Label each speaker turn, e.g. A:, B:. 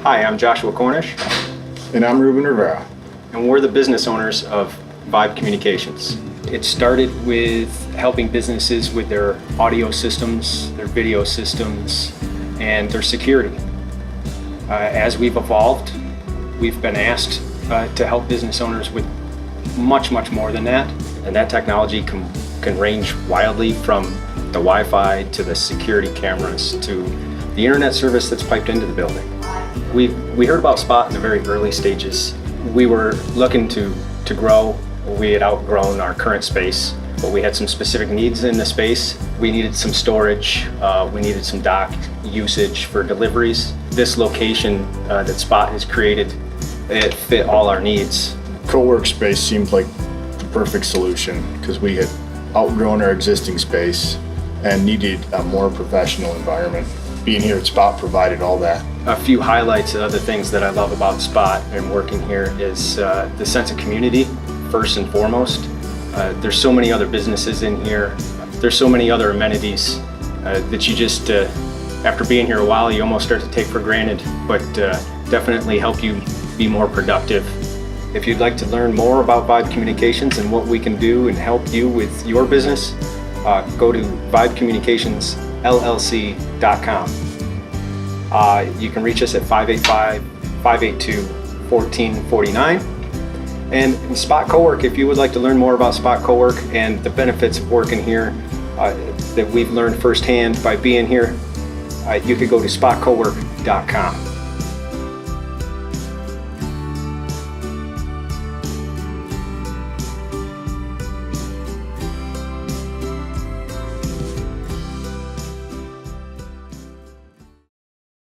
A: Hi, I'm Joshua Cornish,
B: And I'm Ruben Rivera.
A: and we're the business owners of Vibe Communications. It started with helping businesses with their audio systems, their video systems, and their security. As we've evolved, we've been asked to help business owners with much more than that. And that technology can range wildly from the Wi-Fi to the security cameras to the internet service that's piped into the building. We heard about Spot in the very early stages. We were looking to grow. We had outgrown our current space, but we had some specific needs in the space. We needed some storage. We needed some dock usage for deliveries. This location that Spot has created, it fit all our needs.
B: Co-work space seemed like the perfect solution because we had outgrown our existing space and needed a more professional environment. Being here at Spot provided all that.
A: A few highlights of other things that I love about Spot and working here is the sense of community, first and foremost. There's so many other businesses in here. There's so many other amenities that you just, after being here a while, you almost start to take for granted, but definitely help you be more productive. If you'd like to learn more about Vibe Communications and what we can do and help you with your business, go to vibecommunicationsllc.com. You can reach us at 585-582-1449. And in Spot Cowork, if you would like to learn more about Spot Cowork and the benefits of working here that we've learned firsthand by being here, you could go to spotcowork.com.